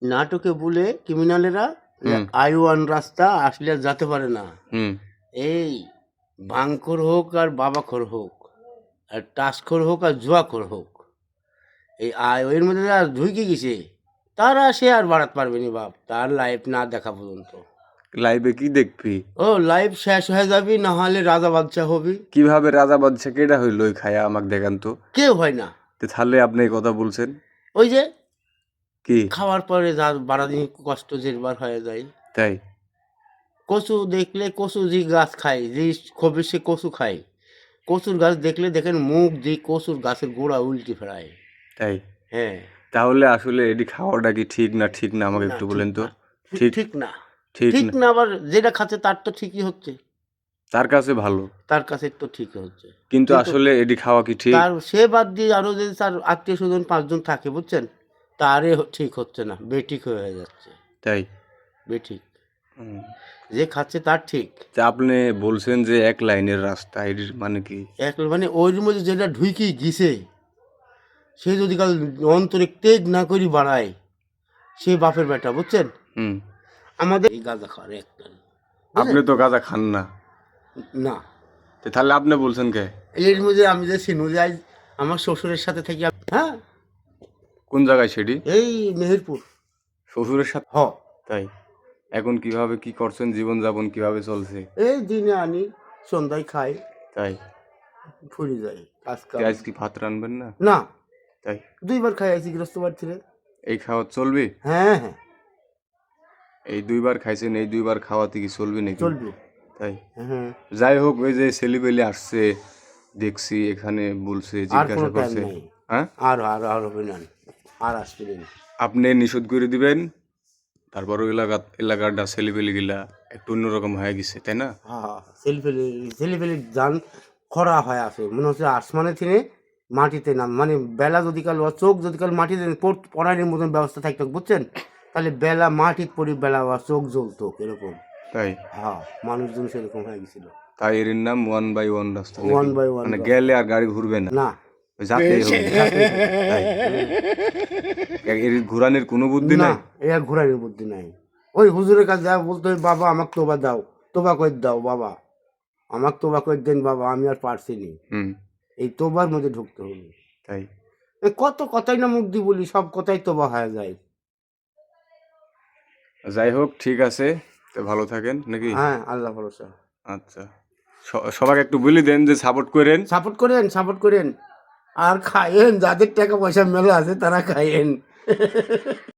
নাটকে বলে ক্রিমিনালেরা হুম I1 রাস্তা আসলে আর যেতে পারে না। হুম এই ভাঙখোর হোক আর বাবাখোর হোক, আর টাসখোর হোক আর জুয়াখোর হোক, এই ওর মধ্যে যারা ঢুকে গেছে তারা সে আর বাড়াতে পারবে না বাপ, তার লাইফ না দেখা পর্যন্ত। লাইভে কি দেখবি? ও লাইফ শেষ হয়ে যাবি, না হলে রাজা বাদশা হবি। কিভাবে রাজা বাদশা কেডা হইল ওই খায়া আমাকে দেখান তো। কেউ হয় না। তাহলে আপনি এই কথা বলছেন ওই যে কি? খাওয়ার পরে যা বাড়াদিন কষ্ট জেরবার হয়ে যায়। তাই? কচু দেখলে কচু যে গাছ খায়, যে খবর সে কচু খায়। কচুর গাছ দেখলে দেখেন মুখ দিয়ে কচুর গাছের গোড়া উল্টে ফেরায়। তাই? হ্যাঁ। তাহলে আসলে এটি খাওয়াটা কি ঠিক না ঠিক না আমাকে না একটু ঠিক বলেন তো। না, ঠিক ঠিক না, ঠিক ঠিক না না। আবার যেটা খাচ্ছে তার তো ঠিকই হচ্ছে, তার কাছে ভালো, তার কাছে তো ঠিক হচ্ছে, কিন্তু কিন্তু আসলে এটি খাওয়া কি ঠিক? তার সে বাদ দিয়ে আরো যদি তার আত্মীয় স্বজন 5 জন থাকে বুঝছেন, তারে ঠিক হচ্ছে না, বেঠিক হয়ে যাচ্ছে। তাই? বেঠিক। হুম। যে খাচ্ছে তার ঠিক। তা আপনি বলছেন যে এক লাইনের রাস্তা, এটির মানে কি? মানে ওর মধ্যে যেটা ঢুকি গিছে, সে যদি কাল অন্তরে তেজ না করি বাড়ায়, সে বাপের বেটা বুঝছেন। হুম। আমাদের এই গাঁজা খাওয়ার একটা আপনি তো গাঁজা খান না, না। তাহলে আপনি বলছেন কে? এর মধ্যে আমি যে সিনু যাই আমার শ্বশুরের সাথে থাকি, হ্যাঁ। কোন জায়গায় সেটি? এই মেহেরপুর। শ্বশুরের সাথে? হ। তাই? এখন কিভাবে কি করছেন, জীবনযাপন কিভাবে চলছে? এই দিনে আনি, সন্ধ্যায় খাই, তাই? ফুরি যাই কাজ কাম। আজ কি ভাত রানবেন না? না, তাই? 2 বার খাই আছি গৃহস্থ বাড়ি থেকে। এই খাওয়া চলবে? হ্যাঁ হ্যাঁ এই 2 বার খাইছেন, এই 2 বার খাওয়াতে কি চলবে নাকি? চলবে। তাই? হ্যাঁ। যাই হোক, ওই যে ছেলেপেলে আসছে দেখছি এখানে, বলছে আর কোনো জিজ্ঞাসা টাইম করছে। নেই। হ্যাঁ, আর হবে না, আর আসবে না। আপনি নিষেধ করে দিবেন, তারপর ওই এলাকাটা ছেলেপেলে গিলা একটু অন্যরকম হয়ে গেছে, তাই না? হ্যাঁ, ছেলেপেলে যান খরা হয়ে আছে, মনে হচ্ছে আসমানে থেকে মাটিতে নাম, মানে বেলা যদি কাল ওর চোখ যদি কাল মাটিতে পড়ানোর মতন ব্যবস্থা থাকতো বুঝছেন, তাহলে বেলা মাটির পরি বেলা ওর চোখ জ্বলতো এরকম। তাই? হ্যাঁ, মানুষজন সেরকম হয়ে গেছিল। তাই এর নাম 1/1 রাস্তা নাকি? 1 by 1 মানে রাস্তা। গেলে আর গাড়ি ঘুরবে না, না, যাতেই হবে। তাই? এর ঘুরানোর কোনো বুদ্ধি না, নাই? এ ঘোরার বুদ্ধি নাই। ওই হুজুরের কাছে যা বলতো, বাবা আমাকে তোবা দাও, তোবা করে দাও বাবা, আমাকে তোবা করে দেন বাবা, আমি আর পারছি নি। হুম। এই তোবার মধ্যে ঢুকতে হলো। তাই? কত কথাই না মুখ দিয়ে বলি, সব কথাই তোবা হয়ে যায়। যাই হোক, ঠিক আছে, তো ভালো থাকেন নাকি? হ্যাঁ, আল্লাহ ভরসা। আচ্ছা, সবাইকে একটু বলে দেন যে সাপোর্ট করেন। সাপোর্ট করেন, আর খায়েন, যাদের টাকা পয়সা মেলা আছে তারা খায়েন।